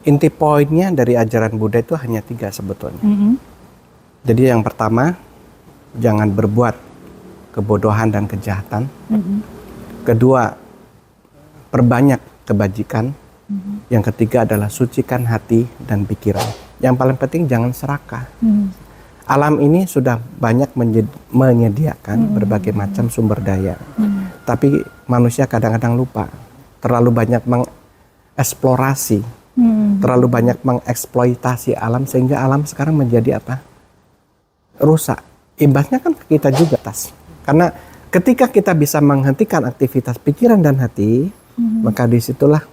Inti poinnya dari ajaran Buddha itu hanya 3 sebetulnya. Jadi yang pertama, jangan berbuat kebodohan dan kejahatan. Kedua, perbanyak kebajikan. Yang ketiga adalah sucikan hati dan pikiran. Yang paling penting jangan serakah. Alam ini sudah banyak menyediakan berbagai macam sumber daya. Tapi manusia kadang-kadang lupa. Terlalu banyak mengeksplorasi. Terlalu banyak mengeksploitasi alam sehingga alam sekarang menjadi apa? Rusak. Imbasnya kan ke kita juga, Tas. Karena ketika kita bisa menghentikan aktivitas pikiran dan hati, maka disitulah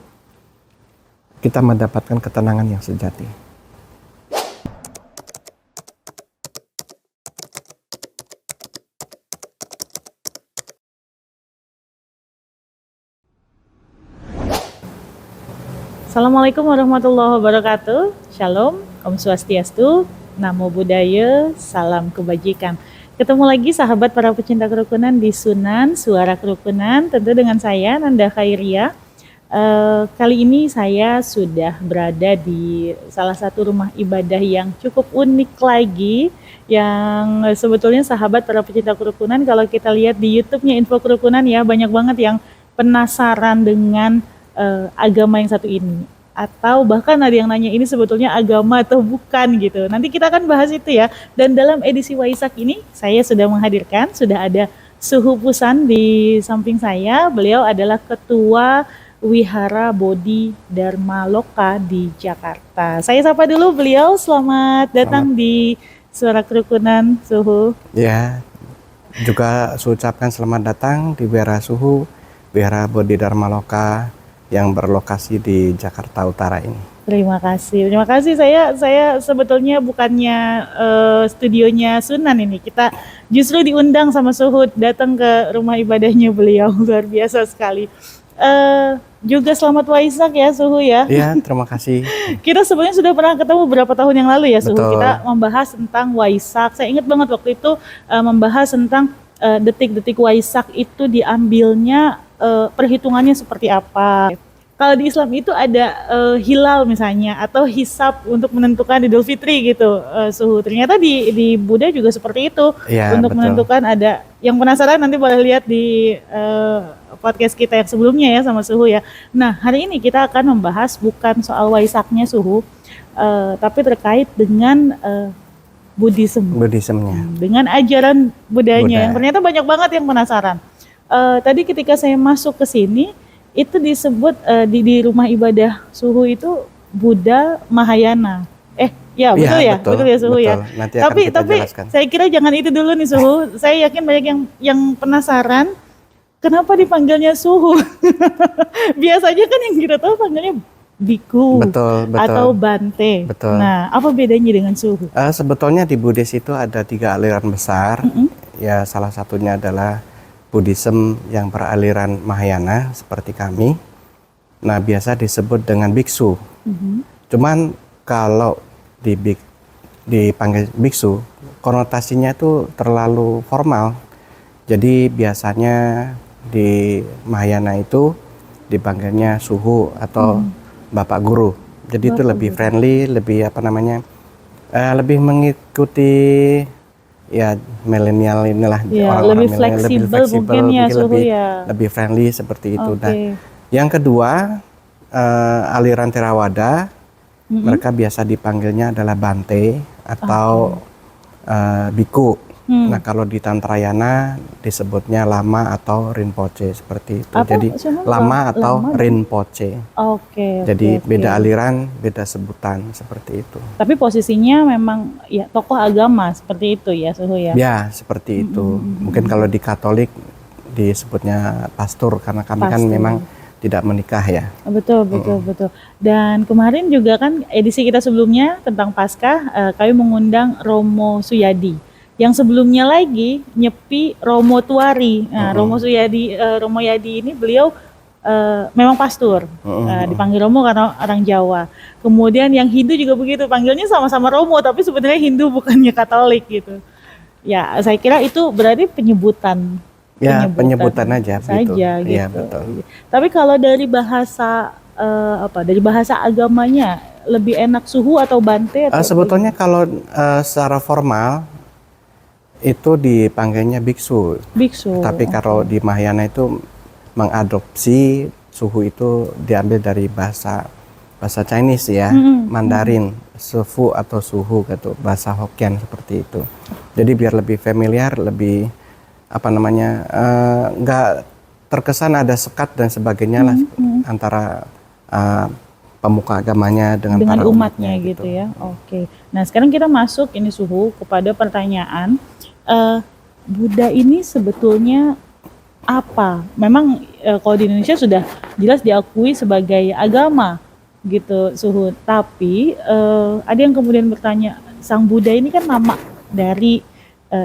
kita mendapatkan ketenangan yang sejati. Assalamualaikum warahmatullahi wabarakatuh. Shalom, Om Swastiastu, Namo Buddhaya, salam kebajikan. Ketemu lagi sahabat para pecinta kerukunan di Sunan Suara Kerukunan, tentu dengan saya Nanda Khairia. Kali ini saya sudah berada di salah satu rumah ibadah yang cukup unik lagi, yang sebetulnya sahabat para pecinta kerukunan, kalau kita lihat di YouTube-nya Info Kerukunan ya, banyak banget yang penasaran dengan agama yang satu ini, atau bahkan ada yang nanya ini sebetulnya agama atau bukan gitu. Nanti kita akan bahas itu ya. Dan dalam edisi Waisak ini saya sudah menghadirkan, sudah ada Suhu Pusan di samping saya. Beliau adalah Ketua Wihara Bodhi Dharma Loka di Jakarta. Saya sapa dulu beliau. Selamat datang di Suara Kerukunan, Suhu. Ya, juga saya ucapkan selamat datang di Wihara Suhu, Wihara Bodhi Dharma Loka yang berlokasi di Jakarta Utara ini. Terima kasih. Saya sebetulnya bukannya studionya Sunan ini. Kita justru diundang sama Suhu datang ke rumah ibadahnya beliau. Luar biasa sekali. Juga selamat Waisak ya Suhu ya. Iya, terima kasih. Kita sebenarnya sudah pernah ketemu beberapa tahun yang lalu ya Suhu. Betul. Kita membahas tentang Waisak. Saya ingat banget waktu itu membahas tentang detik-detik Waisak itu diambilnya perhitungannya seperti apa. Kalau di Islam itu ada hilal misalnya atau hisab untuk menentukan Idul Fitri gitu, Suhu. Ternyata di Buddha juga seperti itu Ya, untuk betul. menentukan. Ada yang penasaran nanti boleh lihat di podcast kita yang sebelumnya ya sama Suhu ya. Nah hari ini kita akan membahas bukan soal Waisaknya Suhu, tapi terkait dengan Buddhismnya. dengan ajaran Buddhanya yang ternyata banyak banget yang penasaran. Tadi ketika saya masuk ke sini itu disebut di rumah ibadah Suhu itu Buddha Mahayana. Ya betul ya, betul ya Suhu ya. Nanti akan kita jelaskan. Saya kira jangan itu dulu nih Suhu. Saya yakin banyak yang penasaran kenapa dipanggilnya Suhu. Biasanya kan yang kita tahu panggilnya Biku Betul. atau Bante. Betul. Nah, apa bedanya dengan Suhu? Sebetulnya di Buddhis itu ada 3 aliran besar. Ya, salah satunya adalah Buddhism yang beraliran Mahayana seperti kami. Nah, biasa disebut dengan biksu. Cuman kalau dipanggil biksu, konotasinya itu terlalu formal. Jadi biasanya di Mahayana itu dipanggilnya Suhu atau Bapak Guru. Jadi itu lebih friendly, lebih lebih mengikuti ya milenial inilah, ya, orang-orang lebih fleksibel mungkin ya Suhu ya. Lebih friendly seperti itu. Okay. Nah, yang kedua aliran Theravada, mereka biasa dipanggilnya adalah Bante atau Biku. Nah kalau di Tantrayana disebutnya Lama atau Rinpoche seperti itu. Jadi Lama atau Rinpoche. Jadi beda aliran, beda sebutan seperti itu. Tapi posisinya memang ya tokoh agama seperti itu ya Suhu ya. Ya seperti itu. Mungkin kalau di Katolik disebutnya pastor karena kami kan memang tidak menikah ya. Betul. Dan kemarin juga kan edisi kita sebelumnya tentang Paskah, kami mengundang Romo Suyadi. Yang sebelumnya lagi Nyepi Romo Tuari. Nah, Romo Yadi ini beliau memang pastor, dipanggil Romo karena orang Jawa. Kemudian yang Hindu juga begitu, panggilnya sama-sama Romo, tapi sebenarnya Hindu bukannya Katolik gitu. Ya, saya kira itu berarti penyebutan. Ya, penyebutan aja saja gitu. Ya, betul. Tapi kalau dari bahasa dari bahasa agamanya lebih enak suhu atau bante atau Sebetulnya kalau secara formal itu dipanggilnya biksu. biksu? Tapi kalau di Mahayana itu mengadopsi suhu itu diambil dari bahasa Chinese ya, Mandarin, sufu atau suhu gitu, bahasa Hokkien seperti itu. Jadi biar lebih familiar, lebih apa namanya, nggak terkesan ada sekat dan sebagainya lah antara pemuka agamanya dengan para umatnya gitu ya. Oke. Nah sekarang kita masuk ini suhu kepada pertanyaan, Buddha ini sebetulnya apa? Memang kalau di Indonesia sudah jelas diakui sebagai agama gitu suhu. Tapi ada yang kemudian bertanya, Sang Buddha ini kan nama dari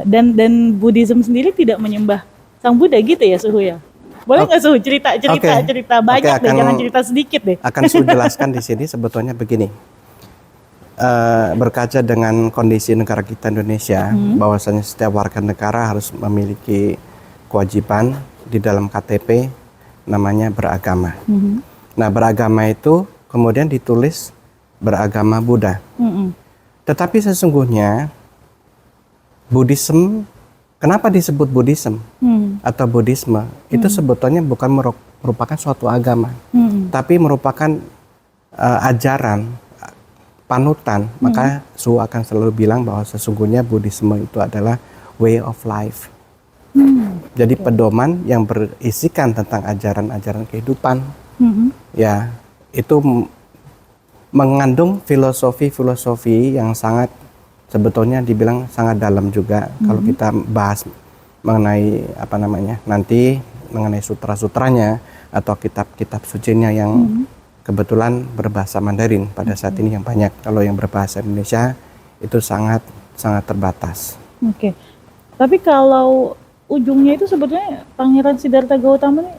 dan Buddhism sendiri tidak menyembah Sang Buddha gitu ya suhu ya? Boleh nggak suhu cerita banyak deh, jangan cerita sedikit deh. Akan saya jelaskan di sini sebetulnya begini. Berkaca dengan kondisi negara kita Indonesia, bahwasanya setiap warga negara harus memiliki kewajiban di dalam KTP namanya beragama. Nah, beragama itu kemudian ditulis beragama Buddha. Tetapi sesungguhnya Buddhism, kenapa disebut Buddhism atau Buddhisme? Itu sebetulnya bukan merupakan suatu agama, tapi merupakan ajaran, panutan. Maka Suhu akan selalu bilang bahwa sesungguhnya Buddhisme itu adalah way of life. Jadi pedoman yang berisikan tentang ajaran-ajaran kehidupan. Ya, itu mengandung filosofi-filosofi yang sangat sebetulnya dibilang sangat dalam juga. Kalau kita bahas mengenai apa namanya nanti mengenai sutra-sutranya atau kitab-kitab sucinya yang kebetulan berbahasa Mandarin pada saat ini yang banyak. Kalau yang berbahasa Indonesia itu sangat terbatas. Oke. Tapi kalau ujungnya itu sebetulnya Pangeran Siddhartha Gautama ini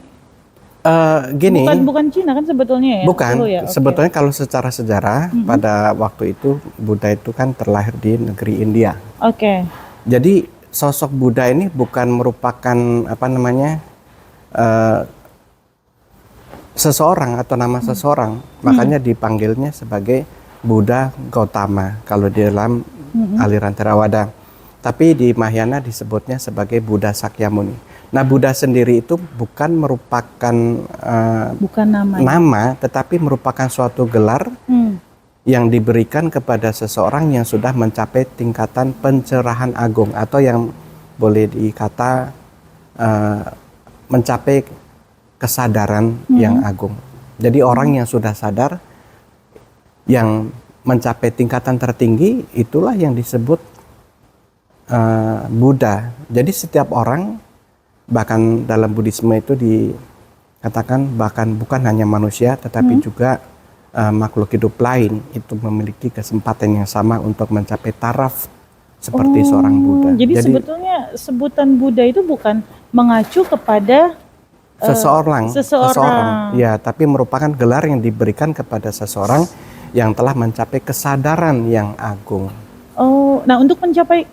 gini, bukan Cina kan sebetulnya ya? Bukan, ya? Okay. Sebetulnya kalau secara sejarah pada waktu itu Buddha itu kan terlahir di negeri India. Oke. Jadi sosok Buddha ini bukan merupakan apa namanya seseorang atau nama seseorang, makanya dipanggilnya sebagai Buddha Gautama kalau di dalam aliran Theravada. Tapi di Mahayana disebutnya sebagai Buddha Sakyamuni. Nah, Buddha sendiri itu bukan merupakan bukan nama, tetapi merupakan suatu gelar yang diberikan kepada seseorang yang sudah mencapai tingkatan pencerahan agung atau yang boleh dikata mencapai kesadaran yang agung. Jadi orang yang sudah sadar, yang mencapai tingkatan tertinggi, itulah yang disebut Buddha. Jadi setiap orang, bahkan dalam Buddhisme itu dikatakan bahkan bukan hanya manusia tetapi juga makhluk hidup lain itu memiliki kesempatan yang sama untuk mencapai taraf seperti seorang Buddha. Jadi sebetulnya sebutan Buddha itu bukan mengacu kepada seseorang. Ya, tapi merupakan gelar yang diberikan kepada seseorang yang telah mencapai kesadaran yang agung. Oh, nah untuk mencapai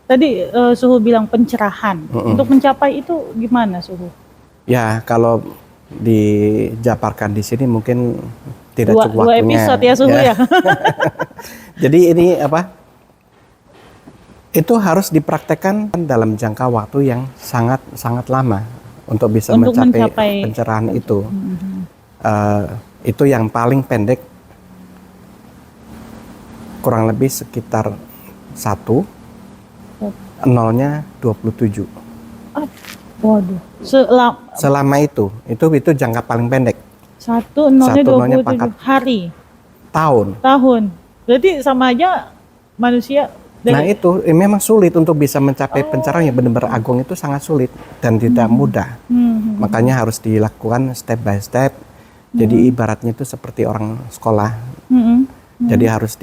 tadi Suhu bilang pencerahan. Untuk mencapai itu gimana Suhu? Ya, kalau dijabarkan di sini mungkin tidak cukup waktunya. 2 episode ya Suhu ya. Jadi ini apa? Itu harus dipraktekkan dalam jangka waktu yang sangat lama untuk bisa mencapai pencerahan itu. Itu yang paling pendek kurang lebih sekitar 1/0-nya 27. Waduh. Selama itu jangka paling pendek. 1/0-nya 27 hari. Tahun. Berarti sama aja manusia. Nah itu memang sulit untuk bisa mencapai pencerahan yang benar-benar agung, itu sangat sulit dan tidak mudah. Makanya harus dilakukan step by step. Jadi ibaratnya itu seperti orang sekolah. Jadi harus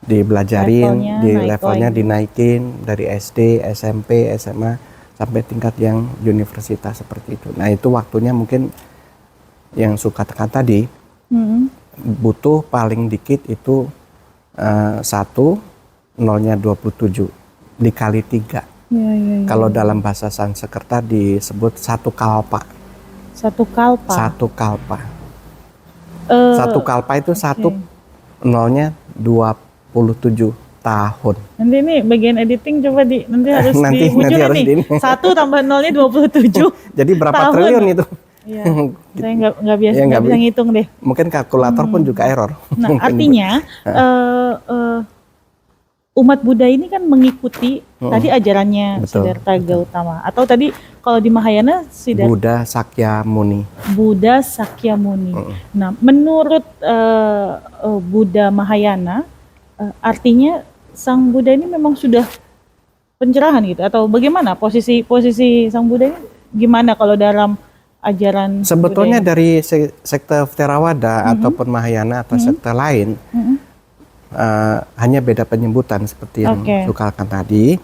dibelajarin, levelnya dinaikin dari SD, SMP, SMA sampai tingkat yang universitas seperti itu. Nah itu waktunya mungkin yang suka tekan tadi butuh paling dikit itu 1/0-nya 27 dikali 3. Ya. Kalau dalam bahasa Sanskerta disebut 1 kalpa. 1 kalpa. 1 kalpa. Satu kalpa itu satu nolnya 27 tahun. Nanti ini bagian editing coba nanti harus Nanti dimunculin harus nih. di ini. 1 tambah nolnya 27. Jadi berapa tahun. triliun itu? Iya. Saya nggak biasa Ya, nggak bisa ngitung deh. Mungkin kalkulator pun juga error. Nah, artinya umat Buddha ini kan mengikuti tadi ajarannya Betul, Siddhartha Gautama, atau tadi kalau di Mahayana Buddha Sakyamuni. Buddha Sakyamuni. Nah, menurut Buddha Mahayana, artinya Sang Buddha ini memang sudah pencerahan gitu, atau bagaimana posisi Sang Buddha ini gimana kalau dalam ajaran Sebetulnya Buddha dari sekte Theravada ataupun Mahayana atau sekte lain hanya beda penyebutan seperti yang Sukalkan tadi.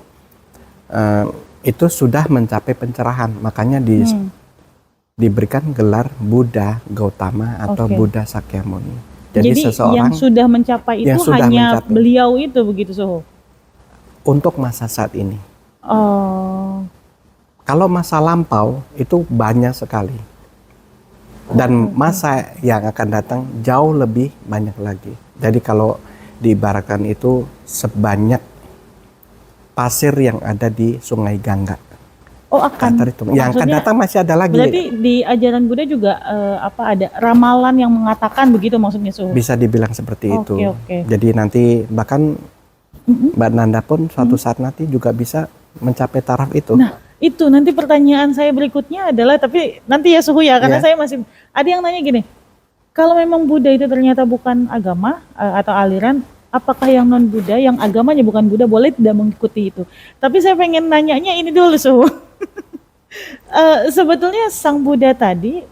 Itu sudah mencapai pencerahan, makanya diberikan gelar Buddha Gautama atau Buddha Sakyamuni. Jadi seseorang yang sudah mencapai itu hanya beliau itu, begitu Suhu? Untuk masa saat ini. Oh. Kalau masa lampau itu banyak sekali. Dan masa yang akan datang jauh lebih banyak lagi. Jadi kalau diibaratkan itu sebanyak pasir yang ada di Sungai Gangga. Oh, akan. Yang akan datang masih ada lagi. Berarti di ajaran Buddha juga ada ramalan yang mengatakan begitu maksudnya Suhu? Bisa dibilang seperti itu. Okay. Jadi nanti bahkan Mbak Nanda pun suatu saat nanti juga bisa mencapai taraf itu. Nah, itu nanti pertanyaan saya berikutnya adalah, tapi nanti ya Suhu ya, karena saya masih ada yang nanya gini, kalau memang Buddha itu ternyata bukan agama atau aliran, apakah yang non Buddha, yang agamanya bukan Buddha, boleh tidak mengikuti itu? Tapi saya pengen nanyanya ini dulu Suhu. Sebetulnya Sang Buddha tadi,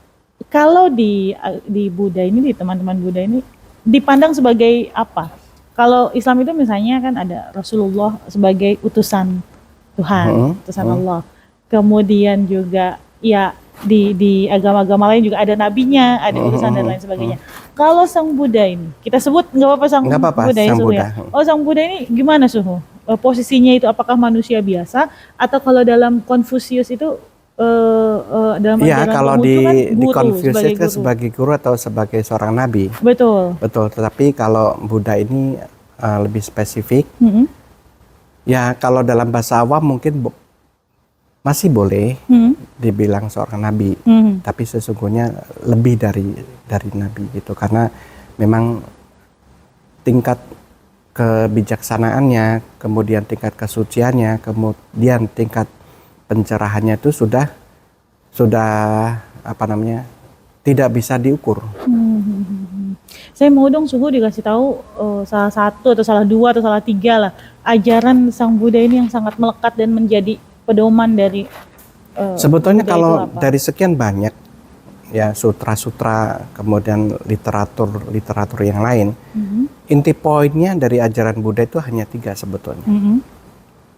kalau di Buddha ini, di teman-teman Buddha ini, dipandang sebagai apa? Kalau Islam itu misalnya kan ada Rasulullah sebagai utusan Tuhan, utusan Allah. Kemudian juga ya di agama-agama lain juga ada nabinya, ada utusan dan lain sebagainya. Kalau Sang Buddha ini, kita sebut nggak apa-apa Sang Buddha ya, Suhu ya. Oh, Sang Buddha ini gimana Suhu? Posisinya itu apakah manusia biasa, atau kalau dalam Konfusius itu dalam ajaran kalau Konghucu kan di Konfusius sebagai sebagai guru atau sebagai seorang nabi. Betul. Tetapi kalau Buddha ini lebih spesifik. Ya kalau dalam bahasa awam mungkin masih boleh dibilang seorang nabi, tapi sesungguhnya lebih dari nabi gitu, karena memang tingkat kebijaksanaannya, kemudian tingkat kesuciannya, kemudian tingkat pencerahannya itu sudah tidak bisa diukur. Saya mau dong Suhu dikasih tahu salah satu atau salah dua atau salah tiga lah ajaran Sang Buddha ini yang sangat melekat dan menjadi pedoman dari sebetulnya Buddha kalau dari sekian banyak ya sutra-sutra, kemudian literatur yang lain, inti poinnya dari ajaran Buddha itu hanya 3 sebetulnya.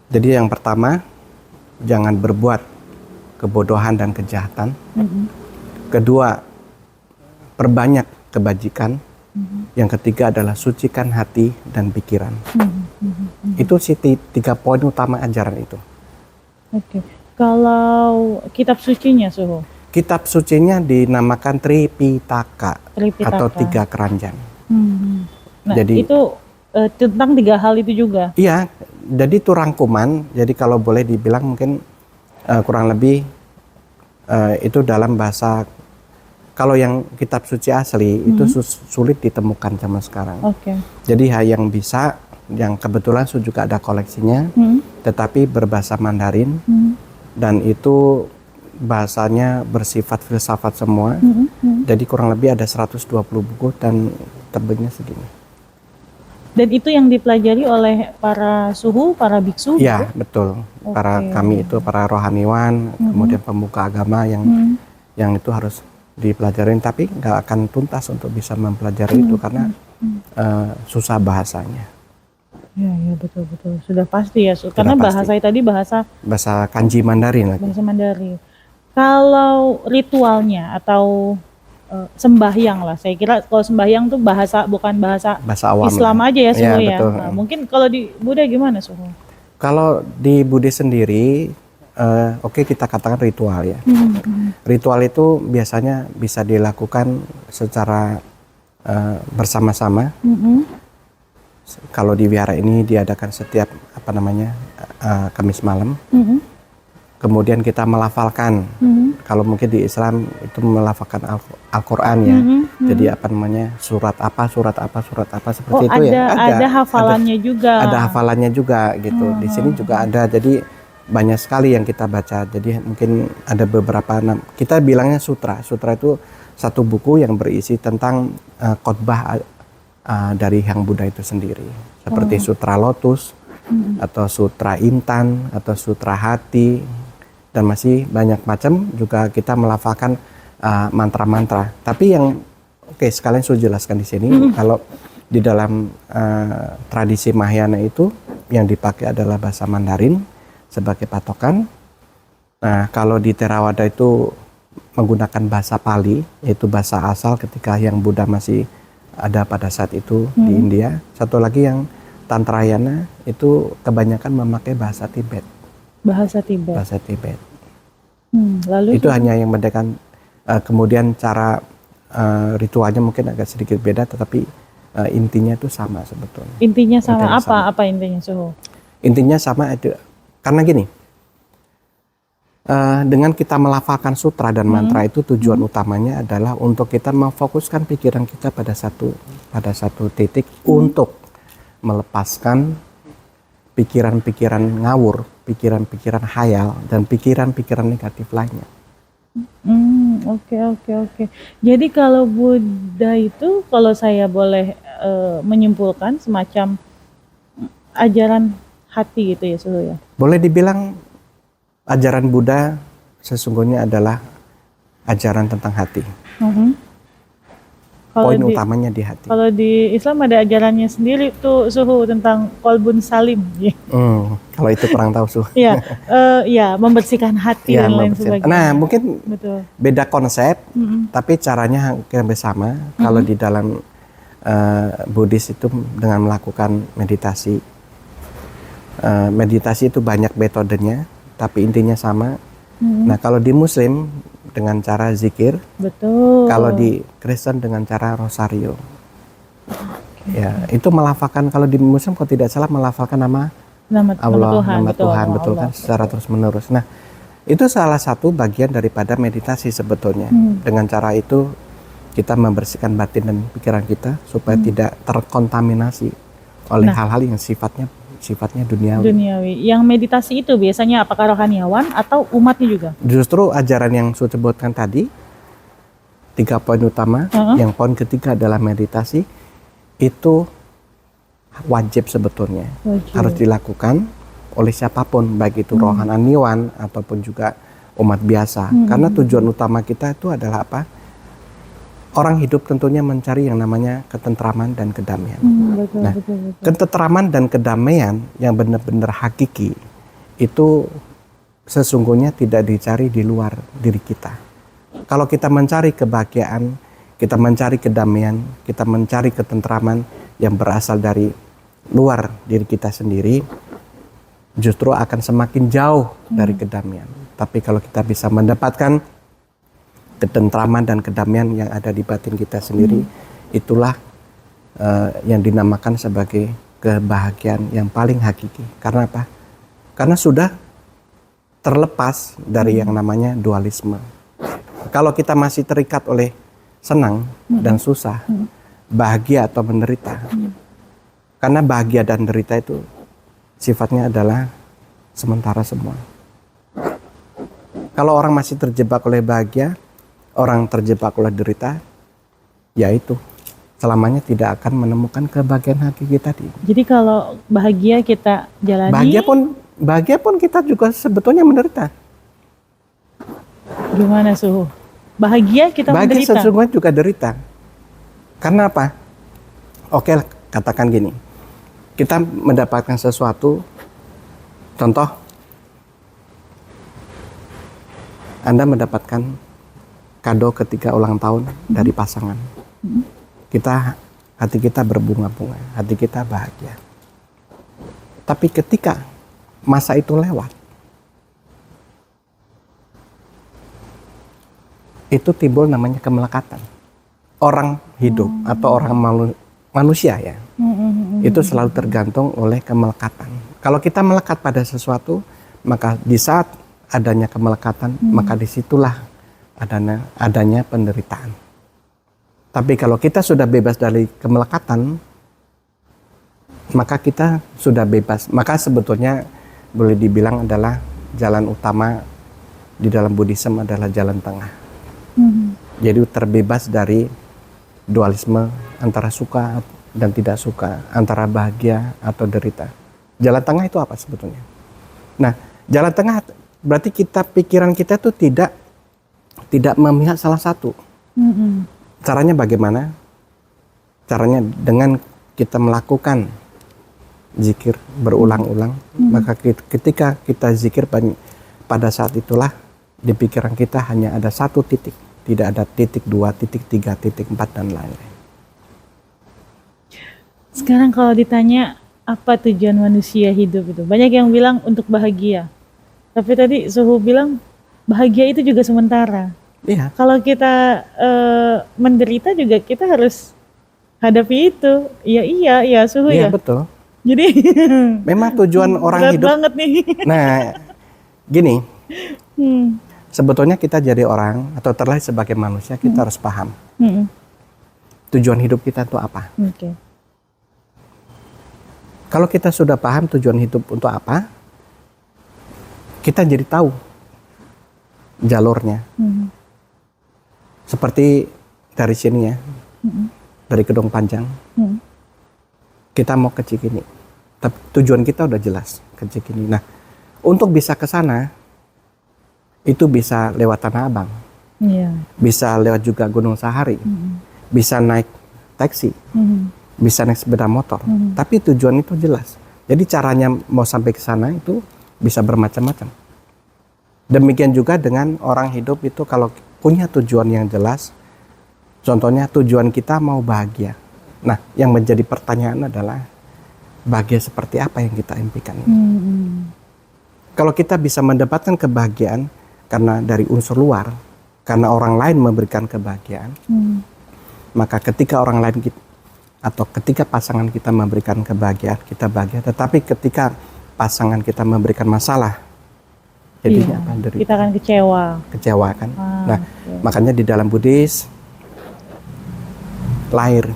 Jadi yang pertama, jangan berbuat kebodohan dan kejahatan. Kedua, perbanyak kebajikan. Yang ketiga adalah sucikan hati dan pikiran. Itu sih 3 poin utama ajaran itu. Oke. Kalau kitab sucinya Suhu? Kitab sucinya dinamakan Tripitaka atau 3 keranjang. Nah, jadi itu tentang 3 hal itu juga? Iya, jadi itu rangkuman. Jadi kalau boleh dibilang mungkin kurang lebih itu dalam bahasa, kalau yang kitab suci asli itu sulit ditemukan zaman sekarang. Jadi yang bisa, yang kebetulan juga ada koleksinya, tetapi berbahasa Mandarin, dan itu bahasanya bersifat filsafat semua. Jadi kurang lebih ada 120 buku dan terbitnya segini. Dan itu yang dipelajari oleh para suhu, para biksu? Iya, betul. Para kami itu para rohaniwan, kemudian pemuka agama yang itu harus dipelajarin, tapi nggak akan tuntas untuk bisa mempelajari itu karena susah bahasanya. Ya, betul. Sudah pasti ya, karena bahasa tadi bahasa Kanji Mandarin lagi. Bahasa Mandarin. Kalau ritualnya atau sembahyang lah, saya kira kalau sembahyang tuh bukan bahasa awam Islam aja ya Suhu ya. Betul. Nah, mungkin kalau di Buddha gimana Suhu? Kalau di Buddha sendiri, kita katakan ritual ya. Ritual itu biasanya bisa dilakukan secara bersama-sama. Kalau di wihara ini diadakan setiap Kamis malam. Kemudian kita melafalkan. Kalau mungkin di Islam itu melafalkan Al-Quran ya. Jadi surat apa seperti itu ya. Ada hafalannya juga. Ada hafalannya juga gitu. Di sini juga ada. Jadi banyak sekali yang kita baca. Jadi mungkin ada beberapa kita bilangnya sutra. Sutra itu satu buku yang berisi tentang khotbah dari Hyang Buddha itu sendiri. Seperti Sutra Lotus atau Sutra Intan atau Sutra Hati dan masih banyak macam. Juga kita melafalkan mantra-mantra. Tapi yang sekalian saya jelaskan di sini kalau di dalam tradisi Mahayana itu yang dipakai adalah bahasa Mandarin sebagai patokan. Nah, kalau di Theravada itu menggunakan bahasa Pali, yaitu bahasa asal ketika Hyang Buddha masih ada pada saat itu di India. Satu lagi yang Tantrayana itu kebanyakan memakai bahasa Tibet. Bahasa Tibet. Lalu itu hanya yang membedakan. Kemudian cara ritualnya mungkin agak sedikit beda, tetapi intinya itu sama sebetulnya. Intinya sama. Apa intinya, Suhu? Intinya sama itu karena gini. Dengan kita melafalkan sutra dan mantra itu tujuan utamanya adalah untuk kita memfokuskan pikiran kita pada satu titik untuk melepaskan pikiran-pikiran ngawur, pikiran-pikiran hayal dan pikiran-pikiran negatif lainnya. Oke. Jadi kalau Buddha itu, kalau saya boleh menyimpulkan semacam ajaran hati gitu ya, Suhu ya? Boleh dibilang ajaran Buddha sesungguhnya adalah ajaran tentang hati. Poin utamanya di hati. Kalau di Islam ada ajarannya sendiri tuh, Suhu, tentang kolbun salim. Kalau itu kurang tahu, Suhu. Ya, membersihkan hati dan lain sebagainya. Nah, mungkin beda konsep, tapi caranya hampir sama. Kalau di dalam Buddhis itu dengan melakukan meditasi. Meditasi itu banyak metodenya, tapi intinya sama. Nah, kalau di Muslim dengan cara zikir. Betul. Kalau di Kristen dengan cara rosario. Ya, itu melafalkan, kalau di Muslim kalau tidak salah melafalkan nama Allah, nama Tuhan, betul kan, secara terus menerus. Nah, itu salah satu bagian daripada meditasi sebetulnya. Dengan cara itu kita membersihkan batin dan pikiran kita supaya tidak terkontaminasi oleh hal-hal yang sifatnya duniawi. Yang meditasi itu biasanya apakah rohaniawan atau umatnya juga? Justru ajaran yang saya sebutkan tadi, 3 poin utama. Yang poin ketiga adalah meditasi. Itu wajib sebetulnya. Harus dilakukan oleh siapapun, baik itu rohaniawan ataupun juga umat biasa. Karena tujuan utama kita itu adalah apa? Orang hidup tentunya mencari yang namanya ketentraman dan kedamaian. Betul. Ketentraman dan kedamaian yang benar-benar hakiki itu sesungguhnya tidak dicari di luar diri kita. Kalau kita mencari kebahagiaan, kita mencari kedamaian, kita mencari ketentraman yang berasal dari luar diri kita sendiri, justru akan semakin jauh dari kedamaian. Tapi kalau kita bisa mendapatkan ketentraman dan kedamaian yang ada di batin kita sendiri, itulah yang dinamakan sebagai kebahagiaan yang paling hakiki. Karena apa? Karena sudah terlepas dari yang namanya dualisme. Kalau kita masih terikat oleh senang dan susah, bahagia atau menderita, karena bahagia dan menderita itu sifatnya adalah sementara semua. Kalau orang masih terjebak oleh bahagia, orang terjebak oleh derita, yaitu selamanya tidak akan menemukan kebahagiaan hakiki tadi. Jadi kalau bahagia kita jalani, bahagia pun kita juga sebetulnya menderita. Gimana, Suhu? Bahagia kita menderita? Bahagia sesungguhnya juga derita. Karena apa? Oke, katakan gini. Kita mendapatkan sesuatu, contoh, Anda mendapatkan kado ketika ulang tahun dari pasangan. Hati kita berbunga-bunga, hati kita bahagia. Tapi ketika masa itu lewat, itu timbul namanya kemelekatan. Orang hidup atau orang manusia ya, itu selalu tergantung oleh kemelekatan. Kalau kita melekat pada sesuatu, maka di saat adanya kemelekatan, maka disitulah adanya penderitaan. Tapi kalau kita sudah bebas dari kemelekatan, maka kita sudah bebas. Maka sebetulnya boleh dibilang adalah jalan utama di dalam Buddhisme adalah jalan tengah. Jadi terbebas dari dualisme antara suka dan tidak suka, antara bahagia atau derita. Jalan tengah itu apa sebetulnya? Nah, jalan tengah berarti pikiran kita itu tidak memihak salah satu. Caranya bagaimana? Caranya dengan kita melakukan zikir berulang-ulang. Maka ketika kita zikir pada saat itulah di pikiran kita hanya ada satu titik. Tidak ada titik 2, titik 3, titik 4 dan lain-lain. Sekarang kalau ditanya apa tujuan manusia hidup itu, banyak yang bilang untuk bahagia. Tapi tadi Suhu bilang bahagia itu juga sementara. Iya. Kalau kita menderita juga kita harus hadapi itu. Iya Suhu ya. Iya betul. Jadi memang tujuan orang berat hidup. banget nih. Nah, gini. Sebetulnya kita jadi orang atau terlahir sebagai manusia, kita harus paham tujuan hidup kita itu apa. Okay. Kalau kita sudah paham tujuan hidup untuk apa, kita jadi tahu jalurnya. Seperti dari sini ya, dari Kedung Panjang, kita mau ke Cikini. Tapi tujuan kita udah jelas ke Cikini. Nah, untuk bisa ke sana, itu bisa lewat Tanah Abang, bisa lewat juga Gunung Sahari, bisa naik taksi, bisa naik sepeda motor. Tapi tujuan itu jelas. Jadi caranya mau sampai ke sana itu bisa bermacam-macam. Demikian juga dengan orang hidup itu kalau punya tujuan yang jelas. Contohnya tujuan kita mau bahagia. Nah, yang menjadi pertanyaan adalah bahagia seperti apa yang kita impikan. Kalau kita bisa mendapatkan kebahagiaan karena dari unsur luar, karena orang lain memberikan kebahagiaan, maka ketika orang lain atau ketika pasangan kita memberikan kebahagiaan, kita bahagia. Tetapi ketika pasangan kita memberikan masalah, jadinya apa? Derita. Kita akan Kecewa kan. Nah, makanya di dalam Buddhis, lahir,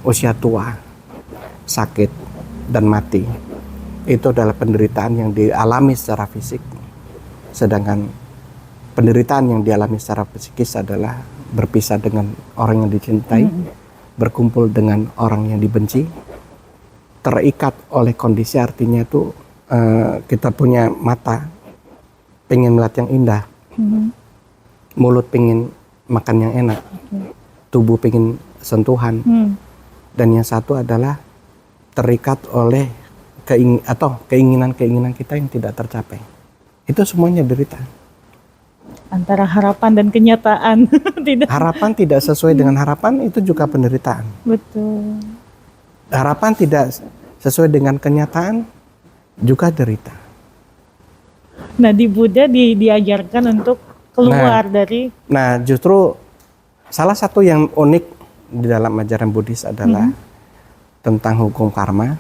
usia tua, sakit, dan mati, itu adalah penderitaan yang dialami secara fisik. Sedangkan penderitaan yang dialami secara psikis adalah berpisah dengan orang yang dicintai, berkumpul dengan orang yang dibenci, terikat oleh kondisi, artinya itu kita punya mata pengen melihat yang indah, mulut pengen makan yang enak, tubuh pengen sentuhan, dan yang satu adalah terikat oleh keinginan-keinginan kita yang tidak tercapai. Itu semuanya derita. Antara harapan dan kenyataan. Harapan tidak sesuai dengan harapan, itu juga penderitaan. Betul. Harapan tidak sesuai dengan kenyataan, juga derita. Nah, di Buddha diajarkan untuk keluar dari. Nah, justru salah satu yang unik di dalam ajaran Buddhis adalah tentang hukum karma,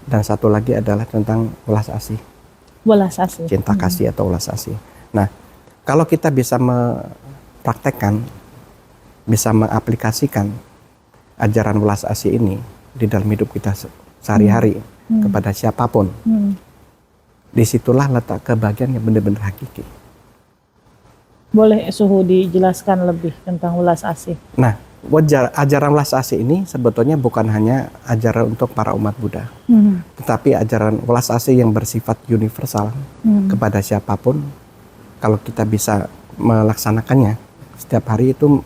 dan satu lagi adalah tentang welas asih. Welas asih. Cinta kasih atau welas asih. Nah, kalau kita bisa mempraktekkan, bisa mengaplikasikan ajaran welas asih ini di dalam hidup kita sehari-hari kepada siapapun, disitulah letak kebahagiaan yang benar-benar hakiki. Boleh Suhu dijelaskan lebih tentang welas asih? Nah, ajaran welas asih ini sebetulnya bukan hanya ajaran untuk para umat Buddha, tetapi ajaran welas asih yang bersifat universal kepada siapapun. Kalau kita bisa melaksanakannya setiap hari, itu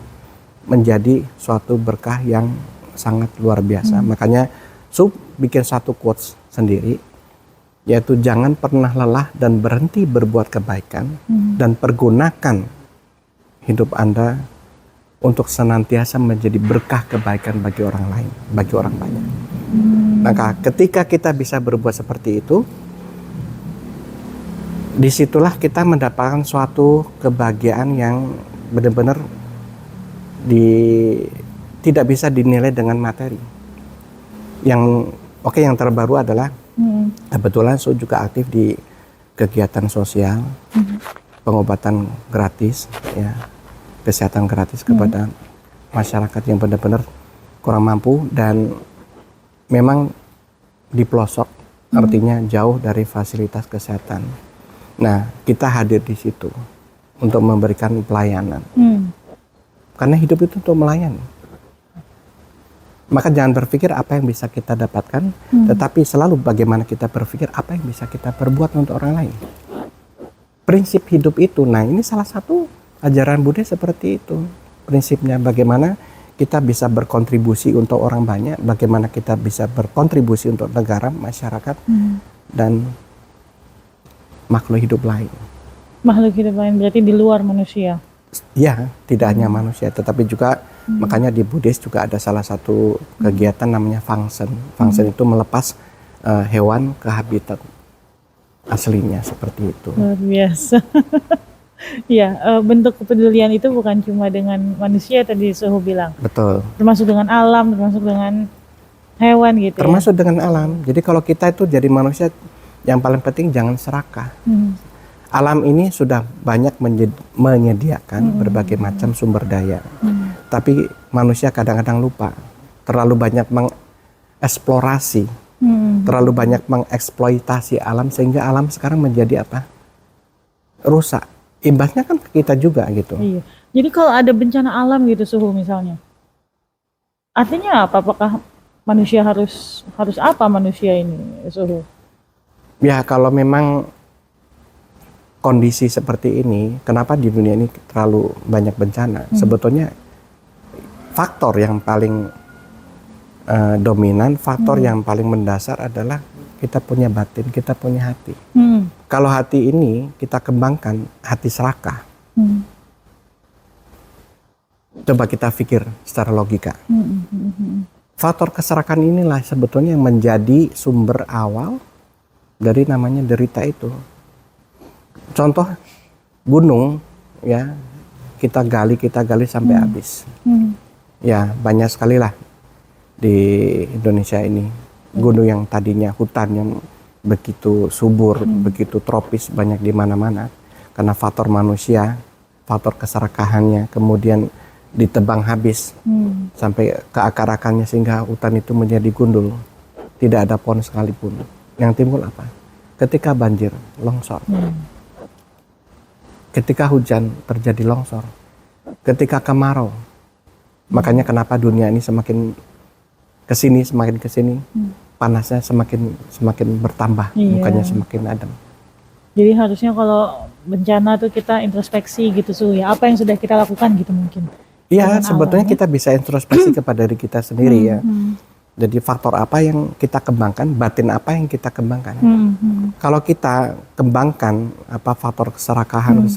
menjadi suatu berkah yang sangat luar biasa. Makanya Sub bikin satu quotes sendiri, yaitu jangan pernah lelah dan berhenti berbuat kebaikan, dan pergunakan hidup Anda untuk senantiasa menjadi berkah kebaikan bagi orang lain, bagi orang banyak. Maka ketika kita bisa berbuat seperti itu, disitulah kita mendapatkan suatu kebahagiaan yang benar-benar tidak bisa dinilai dengan materi. Yang yang terbaru adalah kebetulan Su juga aktif di kegiatan sosial, pengobatan gratis, ya, kesehatan gratis kepada masyarakat yang benar-benar kurang mampu dan memang di pelosok, artinya jauh dari fasilitas kesehatan. Nah, kita hadir di situ untuk memberikan pelayanan. Karena hidup itu untuk melayani. Maka jangan berpikir apa yang bisa kita dapatkan, tetapi selalu bagaimana kita berpikir apa yang bisa kita perbuat untuk orang lain. Prinsip hidup itu, nah ini salah satu ajaran Buddha seperti itu. Prinsipnya bagaimana kita bisa berkontribusi untuk orang banyak, bagaimana kita bisa berkontribusi untuk negara, masyarakat, dan makhluk hidup lain. Makhluk hidup lain berarti di luar manusia? Ya, tidak hanya manusia, tetapi juga makanya di Buddhis juga ada salah satu kegiatan namanya Fangsen. Fangsen itu melepas hewan ke habitat aslinya, seperti itu. Luar biasa. Ya, bentuk kepedulian itu bukan cuma dengan manusia tadi Suhu bilang. Betul. Termasuk dengan alam, termasuk dengan hewan gitu. Termasuk dengan alam. Jadi kalau kita itu jadi manusia, yang paling penting jangan serakah. Alam ini sudah banyak menyediakan berbagai macam sumber daya. Tapi manusia kadang-kadang lupa. Terlalu banyak mengeksplorasi, terlalu banyak mengeksploitasi alam sehingga alam sekarang menjadi apa? Rusak. Imbasnya kan ke kita juga gitu. Iya. Jadi kalau ada bencana alam gitu Suhu misalnya, artinya apa? Apakah manusia harus apa manusia ini Suhu? Ya kalau memang kondisi seperti ini, kenapa di dunia ini terlalu banyak bencana? Sebetulnya faktor yang paling dominan, faktor yang paling mendasar adalah kita punya batin, kita punya hati. Kalau hati ini kita kembangkan, hati serakah. Coba kita pikir secara logika. Faktor keserakahan inilah sebetulnya yang menjadi sumber awal dari namanya derita itu. Contoh gunung, ya kita gali sampai habis. Ya banyak sekali lah di Indonesia ini gunung yang tadinya hutan yang begitu subur, begitu tropis, banyak di mana-mana karena faktor manusia, faktor keserakahannya, kemudian ditebang habis sampai ke akar-akarnya sehingga hutan itu menjadi gundul, tidak ada pohon sekalipun. Yang timbul apa? Ketika banjir, longsor. Ketika hujan terjadi longsor, ketika kemarau. Makanya kenapa dunia ini semakin kesini, panasnya semakin bertambah, bukannya semakin adem. Jadi harusnya kalau bencana tuh kita introspeksi gitu Suhu ya, apa yang sudah kita lakukan gitu mungkin. Iya, sebetulnya kita bisa introspeksi kepada diri kita sendiri ya. Jadi faktor apa yang kita kembangkan, batin apa yang kita kembangkan. Kalau kita kembangkan apa faktor keserakahan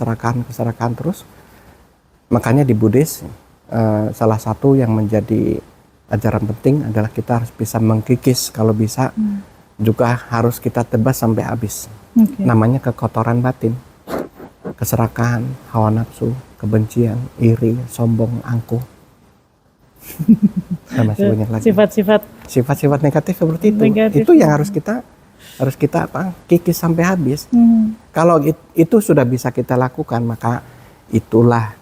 terus, makanya di Buddhis salah satu yang menjadi ajaran penting adalah kita harus bisa mengkikis, kalau bisa juga harus kita tebas sampai habis. Namanya kekotoran batin, keserakahan, hawa nafsu, kebencian, iri, sombong, angkuh. Masih banyak lagi. Sifat-sifat negatif seperti itu. Itu yang harus kita apa? Kikis sampai habis. Kalau itu sudah bisa kita lakukan, maka itulah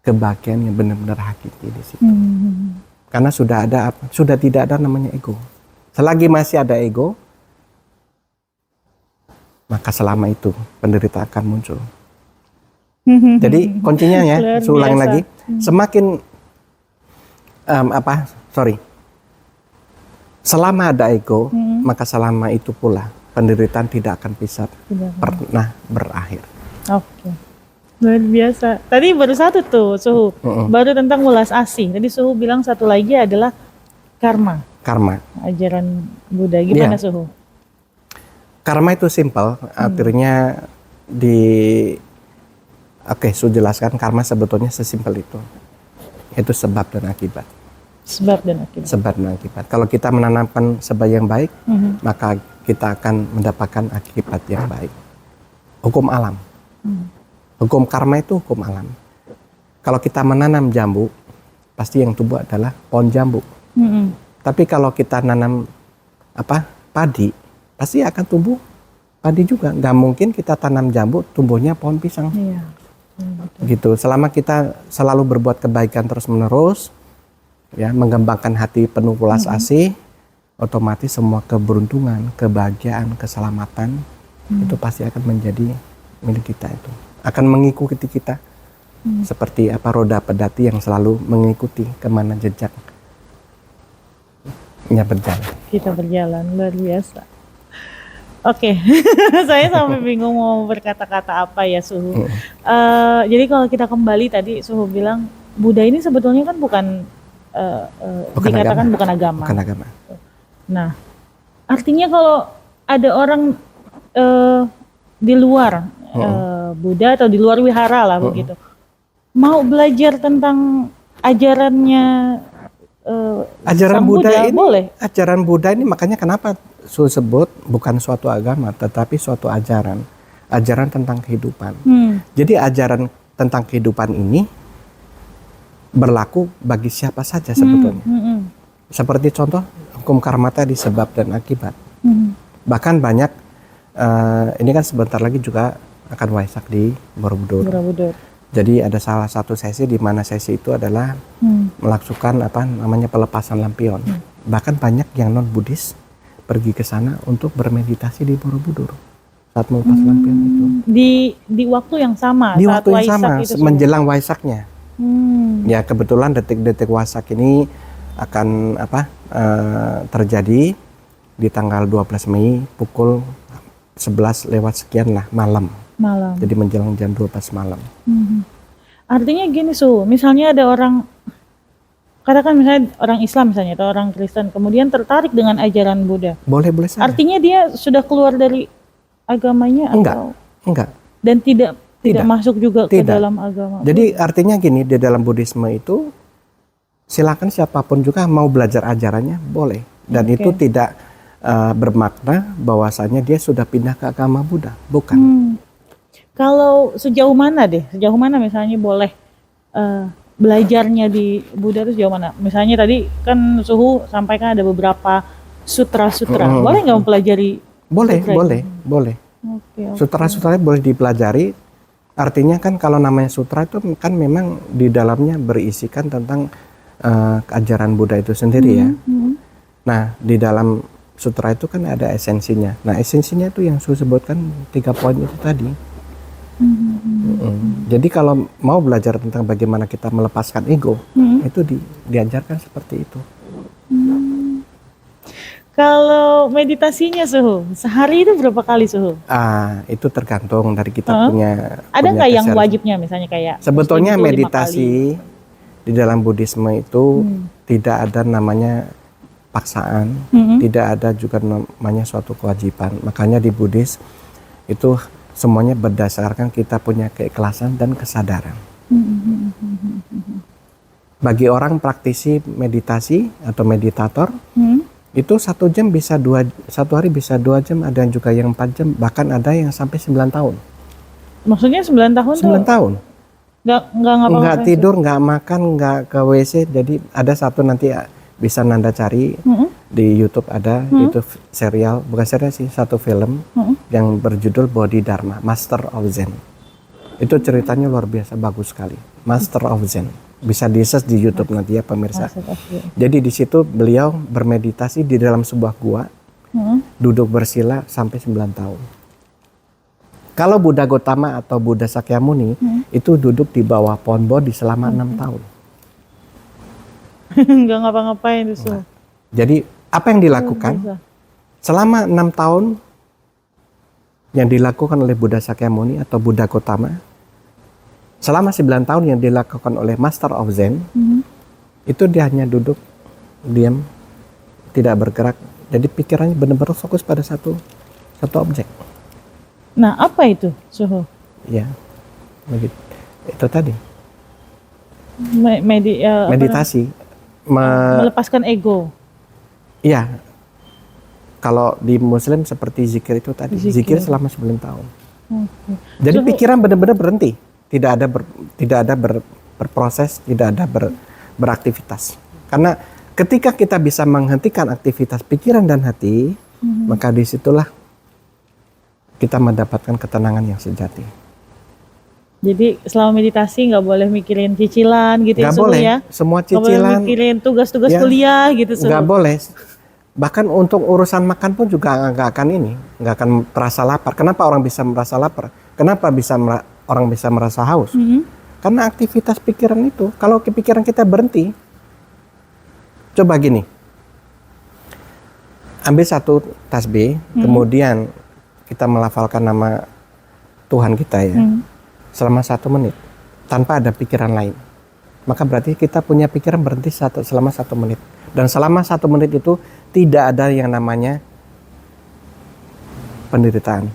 kebahagiaan yang benar-benar hakiki di situ. Karena sudah tidak ada namanya ego. Selagi masih ada ego, maka selama itu penderitaan akan muncul. Jadi kuncinya ya, ulangi lagi, semakin selama ada ego, maka selama itu pula penderitaan tidak akan bisa pernah berakhir. Oke. Luar biasa. Tadi baru satu tuh Suhu, baru tentang ulas asih. Tadi Suhu bilang satu lagi adalah karma. Ajaran Buddha. Gimana Suhu? Karma itu simpel, artinya Su jelaskan karma sebetulnya sesimpel itu. Itu sebab dan akibat. Sebab dan akibat. Kalau kita menanamkan sebab yang baik, maka kita akan mendapatkan akibat yang baik. Hukum alam. Hukum karma itu hukum alam. Kalau kita menanam jambu, pasti yang tumbuh adalah pohon jambu. Tapi kalau kita nanam padi, pasti akan tumbuh padi juga. Nggak mungkin kita tanam jambu tumbuhnya pohon pisang. Iya. Gitu. Selama kita selalu berbuat kebaikan terus menerus, ya, mengembangkan hati penuh welas asih, otomatis semua keberuntungan, kebahagiaan, keselamatan itu pasti akan menjadi milik kita, itu akan mengikuti kita. Seperti roda pedati yang selalu mengikuti kemana jejaknya berjalan. Kita berjalan, luar biasa. Oke, saya sampai bingung mau berkata-kata apa ya, Suhu. Jadi kalau kita kembali tadi, Suhu bilang Buddha ini sebetulnya kan bukan dikatakan bukan agama. Bukan agama. Nah, artinya kalau ada orang di luar Buddha atau di luar wihara lah begitu, mau belajar tentang ajarannya ajaran Sang Buddha ini, boleh? ajaran Buddha ini makanya kenapa sebut bukan suatu agama, tetapi suatu ajaran tentang kehidupan. Jadi ajaran tentang kehidupan ini berlaku bagi siapa saja sebetulnya. Seperti contoh hukum karma tadi, sebab dan akibat. Bahkan banyak, ini kan sebentar lagi juga akan Waisak di Borobudur. Jadi ada salah satu sesi di mana sesi itu adalah melakukan pelepasan lampion. Bahkan banyak yang non Buddhis pergi ke sana untuk bermeditasi di Borobudur saat melepas lampion itu. Di waktu yang sama. Di saat waktu yang sama, itu menjelang Waisaknya. Ya kebetulan detik-detik Waisak ini akan terjadi di tanggal 12 Mei pukul 11 lewat sekian lah malam. Jadi menjelang jam 12 malam. Artinya gini, misalnya ada orang, katakan misalnya orang Islam misalnya atau orang Kristen kemudian tertarik dengan ajaran Buddha. Boleh saja. Artinya dia sudah keluar dari agamanya atau enggak. Dan tidak masuk juga ke dalam agama. Jadi artinya gini, di dalam Buddhisme itu silakan siapapun juga mau belajar ajarannya boleh, dan itu tidak bermakna bahwasanya dia sudah pindah ke agama Buddha, bukan. Kalau sejauh mana misalnya boleh belajarnya di Buddha itu sejauh mana? Misalnya tadi kan Suhu sampaikan ada beberapa sutra-sutra. Boleh nggak mempelajari? Boleh. Okay. Sutra-sutra boleh dipelajari. Artinya kan kalau namanya sutra itu kan memang di dalamnya berisikan tentang ajaran Buddha itu sendiri ya. Nah di dalam sutra itu kan ada esensinya. Nah esensinya itu yang Suhu sebutkan 3 poin itu tadi. Jadi kalau mau belajar tentang bagaimana kita melepaskan ego, itu diajarkan seperti itu. Kalau meditasinya Suhu, sehari itu berapa kali Suhu? Itu tergantung dari kita punya. Ada nggak yang wajibnya misalnya kayak? Sebetulnya meditasi di dalam Buddhisme itu tidak ada namanya paksaan, tidak ada juga namanya suatu kewajiban. Makanya di Buddhis itu semuanya berdasarkan kita punya keikhlasan dan kesadaran. Bagi orang praktisi meditasi atau meditator, itu 1 hari bisa 2 jam, ada yang juga yang 4 jam, bahkan ada yang sampai 9 tahun. Maksudnya 9 tahun 9 tahun. Nggak tidur, nggak makan, nggak ke WC. Jadi ada satu nanti bisa Nanda cari di YouTube ada itu serial, bukan serial sih, satu film yang berjudul Bodhidharma, Master of Zen. Itu ceritanya luar biasa bagus sekali, Master of Zen. Bisa di-search di YouTube nanti ya pemirsa. Jadi di situ beliau bermeditasi di dalam sebuah gua, duduk bersila sampai 9 tahun. Kalau Buddha Gotama atau Buddha Sakyamuni itu duduk di bawah pohon bodhi selama 6 tahun. Nggak ngapa-ngapain itu. Jadi apa yang dilakukan? Selama 6 tahun yang dilakukan oleh Buddha Sakyamuni atau Buddha Gotama, selama 9 tahun yang dilakukan oleh Master of Zen, itu dia hanya duduk, diam, tidak bergerak. Jadi pikirannya benar-benar fokus pada satu objek. Nah, apa itu, Suhu? Ya, begitu. Itu tadi. Meditasi. Melepaskan ego. Iya. Kalau di Muslim seperti zikir itu tadi. Zikir selama 9 tahun. Jadi pikiran benar-benar berhenti. Tidak ada berproses, tidak ada beraktivitas. Karena ketika kita bisa menghentikan aktivitas pikiran dan hati, maka disitulah kita mendapatkan ketenangan yang sejati. Jadi selama meditasi nggak boleh mikirin cicilan gitu ya Nggak suhu boleh, ya? semua Nggak boleh cicilan mikirin tugas-tugas ya, kuliah gitu suhu? nggak boleh. Bahkan untuk urusan makan pun juga nggak akan terasa lapar. Kenapa orang bisa merasa lapar? Kenapa orang bisa merasa haus? Karena aktivitas pikiran itu. Kalau pikiran kita berhenti, coba gini, ambil satu tasbih, kemudian kita melafalkan nama Tuhan kita ya, selama 1 menit, tanpa ada pikiran lain. Maka berarti kita punya pikiran berhenti selama 1 menit. Dan selama 1 menit itu tidak ada yang namanya penderitaan.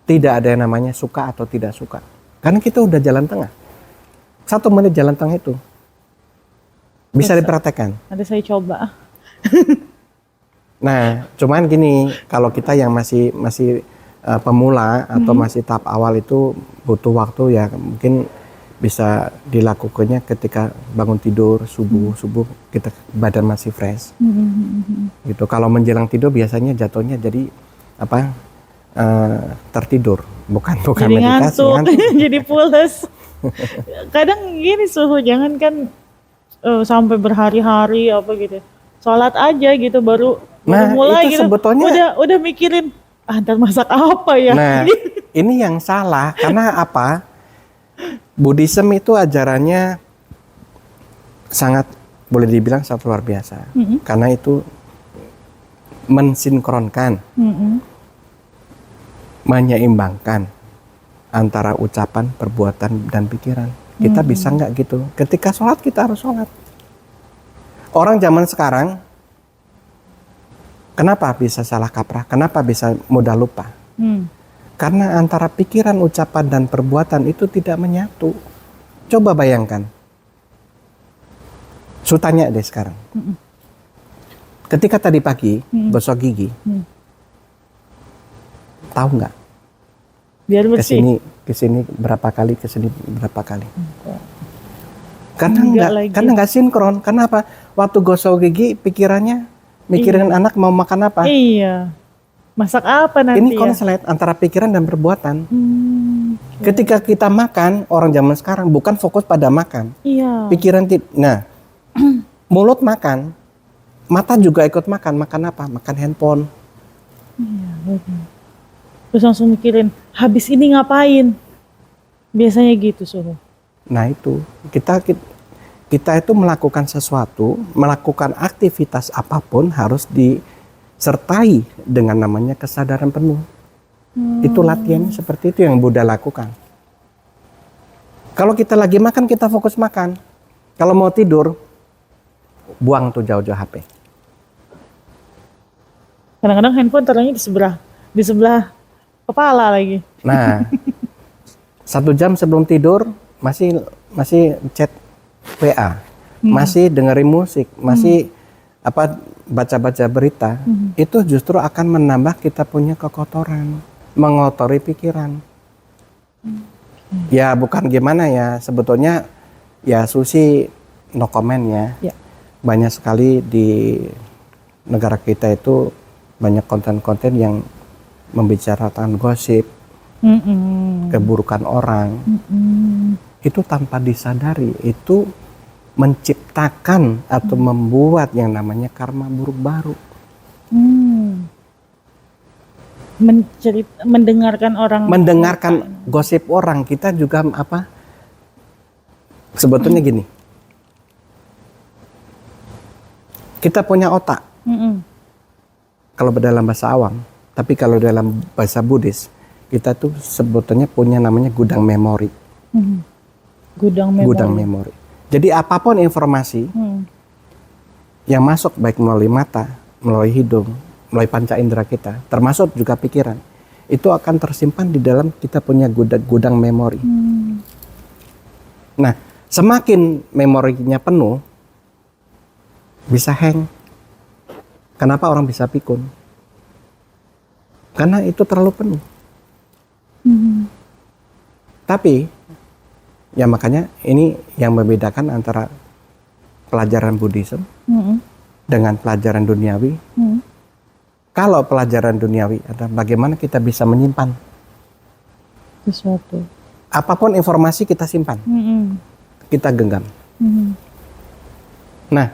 Tidak ada yang namanya suka atau tidak suka. Karena kita udah jalan tengah. 1 menit jalan tengah itu. Bisa dipraktekkan. Nanti saya coba. Nah, cuman gini, kalau kita yang masih pemula atau masih tahap awal itu butuh waktu ya, mungkin bisa dilakukannya ketika bangun tidur subuh kita badan masih fresh. Gitu. Kalau menjelang tidur biasanya jatuhnya jadi tertidur, bukan Jadi meditasi. ngantuk. Jadi pules. Kadang gini suhu, jangan kan sampai berhari-hari apa gitu. Sholat aja gitu baru mulai itu gitu. sebetulnya Udah mikirin ntar masak apa ya. Nah, ini yang salah karena apa? Buddhism itu ajarannya sangat boleh dibilang sangat luar biasa. Karena itu mensinkronkan, menyeimbangkan antara ucapan, perbuatan, dan pikiran. Kita bisa nggak gitu? Ketika sholat kita harus sholat. Orang zaman sekarang kenapa bisa salah kaprah? Kenapa bisa mudah lupa? Karena antara pikiran, ucapan, dan perbuatan itu tidak menyatu. Coba bayangkan. Su tanya deh sekarang. Ketika tadi pagi gosok gigi, tahu nggak? Biar bersih. Kesini berapa kali, kesini berapa kali? Karena nggak sinkron. Kenapa? Waktu gosok gigi pikirannya mikirin anak mau makan apa. Iya. Masak apa nanti Ini konslet antara pikiran dan perbuatan. Ketika kita makan, orang zaman sekarang bukan fokus pada makan. Iya. Pikiran mulut makan, mata juga ikut makan. Makan apa? Makan handphone. Iya, betul. Terus langsung mikirin, habis ini ngapain? Biasanya gitu suruh. Nah itu, kita itu melakukan sesuatu, melakukan aktivitas apapun harus disertai dengan namanya kesadaran penuh. Itu latihan seperti itu yang Buddha lakukan. Kalau kita lagi makan, kita fokus makan. Kalau mau tidur, buang tuh jauh-jauh HP. Kadang-kadang handphone taruhnya di sebelah kepala lagi. Nah, 1 jam sebelum tidur masih chat WA, masih dengerin musik, masih baca-baca berita, itu justru akan menambah kita punya kekotoran, mengotori pikiran. Ya bukan gimana ya, sebetulnya ya Susi no comment ya. Banyak sekali di negara kita itu banyak konten-konten yang membicarakan gosip, keburukan orang. Itu tanpa disadari, itu menciptakan atau membuat yang namanya karma buruk baru. Mendengarkan gosip orang, kita juga sebetulnya gini, kita punya otak kalau dalam bahasa awam, tapi kalau dalam bahasa Buddhis kita tuh sebetulnya punya namanya gudang memori. Gudang memori. Jadi apapun informasi yang masuk baik melalui mata, melalui hidung, melalui panca indera kita, termasuk juga pikiran, itu akan tersimpan di dalam kita punya gudang memori. Nah, semakin memorinya penuh, bisa hang. Kenapa orang bisa pikun? Karena itu terlalu penuh. Tapi Ya makanya ini yang membedakan antara pelajaran Buddhism dengan pelajaran duniawi. Kalau pelajaran duniawi adalah bagaimana kita bisa menyimpan Sesuatu. apapun informasi kita simpan, kita genggam. Nah,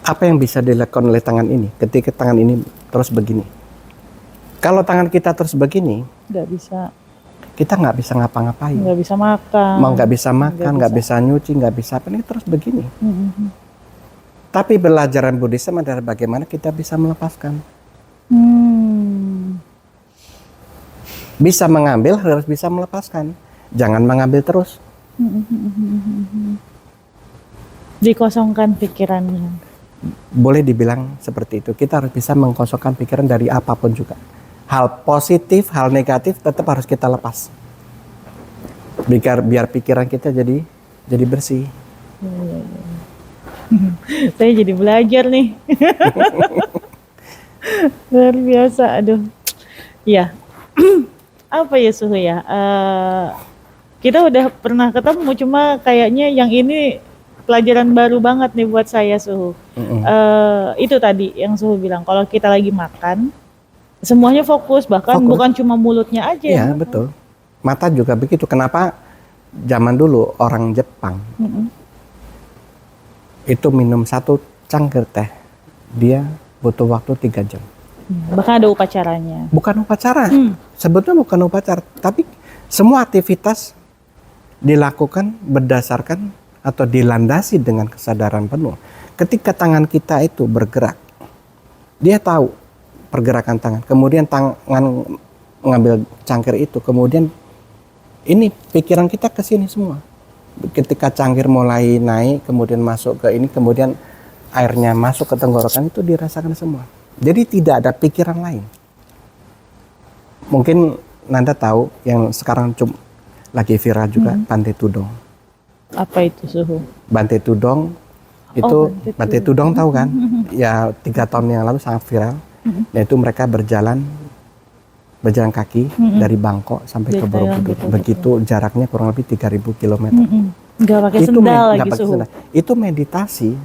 apa yang bisa dilakukan oleh tangan ini ketika tangan ini terus begini? Kalau tangan kita terus begini, Nggak bisa. kita nggak bisa ngapa-ngapain. Nggak bisa makan. Mau nggak bisa makan, nggak bisa nyuci, nggak bisa apa, ini terus begini. Tapi pelajaran Buddhism adalah bagaimana kita bisa melepaskan. Bisa mengambil, harus bisa melepaskan. Jangan mengambil terus. Dikosongkan pikirannya. Boleh dibilang seperti itu. Kita harus bisa mengkosongkan pikiran dari apapun juga. Hal positif, hal negatif tetap harus kita lepas. Biar pikiran kita jadi bersih. Saya jadi belajar nih. Luar biasa, aduh. Ya, apa ya Suhu ya? Kita udah pernah ketemu, cuma kayaknya yang ini pelajaran baru banget nih buat saya Suhu. Itu tadi yang Suhu bilang, kalau kita lagi makan, semuanya fokus, bahkan bukan cuma mulutnya aja. Iya, betul. Mata juga begitu. Kenapa zaman dulu orang Jepang itu minum 1 cangkir teh, dia butuh waktu 3 jam. Bahkan ada upacaranya. Bukan upacara, sebetulnya bukan upacara, tapi semua aktivitas dilakukan berdasarkan atau dilandasi dengan kesadaran penuh. Ketika tangan kita itu bergerak, dia tahu pergerakan tangan, kemudian tangan mengambil cangkir itu, kemudian ini pikiran kita ke sini semua. Ketika cangkir mulai naik, kemudian masuk ke ini, kemudian airnya masuk ke tenggorokan, itu dirasakan semua. Jadi tidak ada pikiran lain. Mungkin Nanda tahu yang sekarang lagi viral juga, Bante Tudong. Apa itu Suhu? Bante Tudong itu, Bante Tudong tahu kan? Ya 3 tahun yang lalu sangat viral. Yaitu mereka berjalan kaki dari Bangkok sampai ke Borobudur. Begitu jaraknya kurang lebih 3.000 km. Nggak pakai sendal lagi Suhu. Itu meditasi,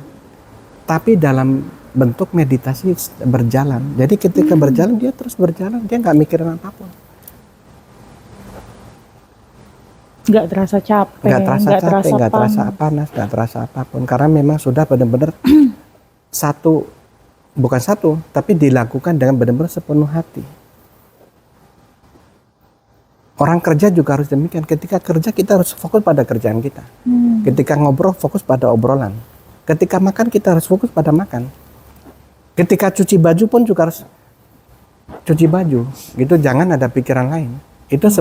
tapi dalam bentuk meditasi berjalan. Jadi ketika berjalan, dia terus berjalan, dia nggak mikirin apapun. Nggak terasa capek, nggak terasa panas, nggak terasa apapun. Karena memang sudah benar-benar bukan satu, tapi dilakukan dengan benar-benar sepenuh hati. Orang kerja juga harus demikian. Ketika kerja kita harus fokus pada kerjaan kita. Ketika ngobrol fokus pada obrolan. Ketika makan kita harus fokus pada makan. Ketika cuci baju pun juga harus cuci baju. Gitu, jangan ada pikiran lain. Itu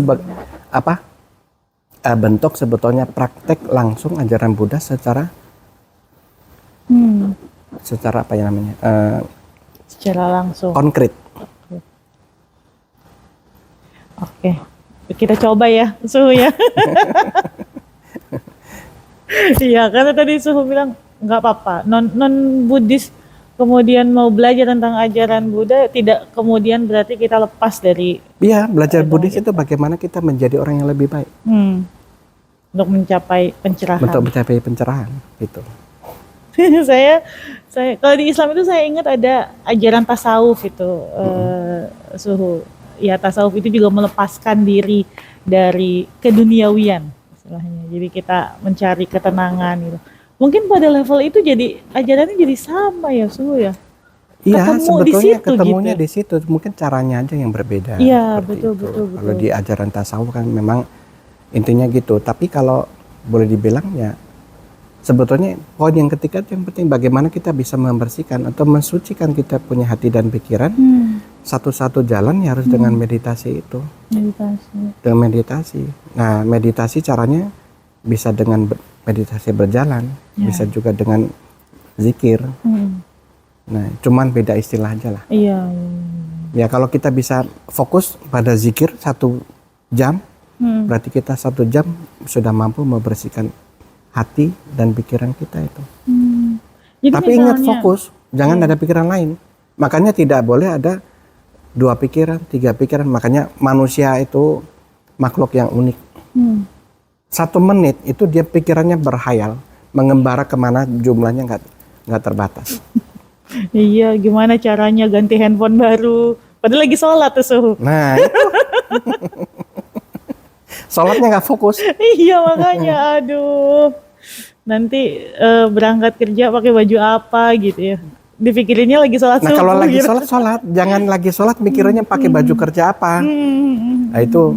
bentuk sebetulnya praktek langsung ajaran Buddha secara apa ya namanya? Secara langsung. Konkret. Oke. Kita coba ya, Suhu ya. Iya, karena tadi Suhu bilang nggak apa-apa. Non Buddhis kemudian mau belajar tentang ajaran Buddha, tidak kemudian berarti kita lepas dari. Iya, belajar Buddhis itu bagaimana kita menjadi orang yang lebih baik. Untuk mencapai pencerahan. Untuk mencapai pencerahan, gitu. saya kalau di Islam itu saya ingat ada ajaran tasawuf itu, Suhu. Ya, tasawuf itu juga melepaskan diri dari keduniawian istilahnya. Jadi kita mencari ketenangan gitu. Mungkin pada level itu jadi ajarannya jadi sama ya Suhu ya. Iya, sebetulnya ketemunya gitu. di situ. Mungkin caranya aja yang berbeda. Iya, betul. Kalau di ajaran tasawuf kan memang intinya gitu. Tapi kalau boleh dibilang ya sebetulnya poin yang ketiga yang penting bagaimana kita bisa membersihkan atau mensucikan kita punya hati dan pikiran. Satu-satu jalan ya harus dengan meditasi itu. Dengan meditasi. Nah, meditasi caranya bisa dengan meditasi berjalan, bisa juga dengan zikir. Nah, cuman beda istilah aja lah. Iya. Ya kalau kita bisa fokus pada zikir 1 jam, berarti kita 1 jam sudah mampu membersihkan hati dan pikiran kita itu. Jadi tapi ingat fokus, jangan ada pikiran lain. Makanya tidak boleh ada 2 pikiran, 3 pikiran. Makanya manusia itu makhluk yang unik. Hmm. 1 menit itu dia pikirannya berhayal, mengembara kemana jumlahnya nggak terbatas. Iya, gimana caranya ganti handphone baru? Padahal lagi sholat tuh suhu. Nah, itu. Sholatnya nggak fokus. Iya makanya, aduh. Nanti berangkat kerja pakai baju apa gitu ya? Dipikirinnya lagi sholat Nah, subuh. kalau lagi gitu. sholat, jangan lagi sholat mikirannya pakai baju kerja apa. Nah, itu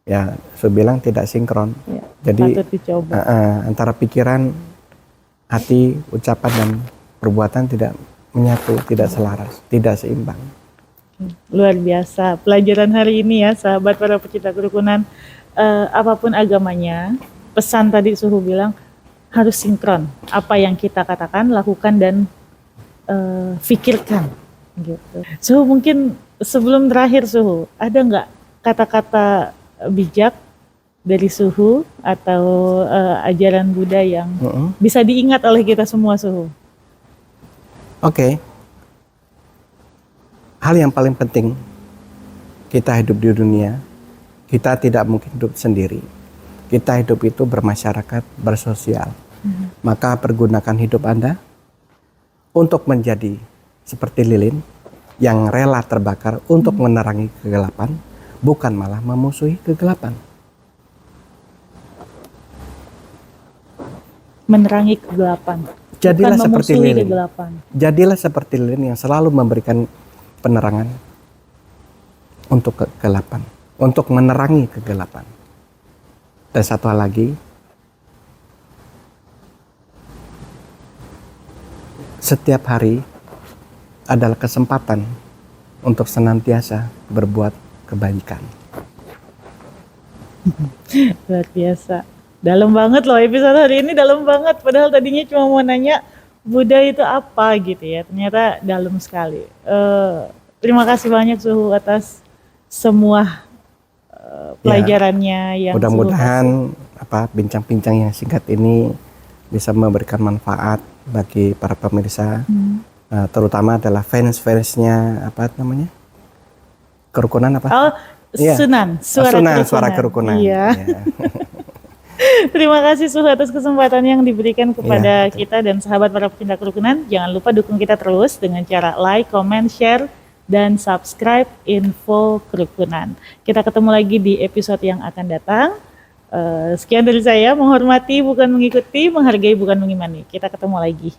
ya, saya bilang tidak sinkron. Ya, Jadi patut dicoba. antara pikiran, hati, ucapan dan perbuatan tidak menyatu, tidak selaras, tidak seimbang. Luar biasa pelajaran hari ini ya sahabat para pecinta kerukunan. Apapun agamanya, pesan tadi suhu bilang harus sinkron. Apa yang kita katakan, lakukan dan pikirkan gitu. Suhu, mungkin sebelum terakhir suhu, ada nggak kata-kata bijak dari suhu atau ajaran Buddha yang bisa diingat oleh kita semua suhu? Oke. Hal yang paling penting, kita hidup di dunia, kita tidak mungkin hidup sendiri. Kita hidup itu bermasyarakat, bersosial. Maka pergunakan hidup Anda untuk menjadi seperti lilin yang rela terbakar untuk menerangi kegelapan, bukan malah memusuhi kegelapan. Menerangi kegelapan. Jadilah bukan seperti memusuhi lilin. kegelapan. Jadilah seperti lilin yang selalu memberikan penerangan untuk kegelapan, untuk menerangi kegelapan. Dan satu hal lagi, setiap hari adalah kesempatan untuk senantiasa berbuat kebaikan. Luar biasa. Dalam banget loh episode hari ini, dalam banget. Padahal tadinya cuma mau nanya Buddha itu apa gitu ya. Ternyata dalam sekali. Terima kasih banyak Suhu atas semua pelajarannya yang mudah-mudahan bincang-bincang yang singkat ini bisa memberikan manfaat bagi para pemirsa, terutama adalah fans-fansnya kerukunan apa? Oh, Sunan, suara kerukunan. Iya. Ya. Terima kasih Suhu atas kesempatan yang diberikan kepada kita dan sahabat para pecinta kerukunan. Jangan lupa dukung kita terus dengan cara like, comment, share, dan subscribe info kerukunan. Kita ketemu lagi di episode yang akan datang. Sekian dari saya, menghormati bukan mengikuti, menghargai bukan mengimani. Kita ketemu lagi.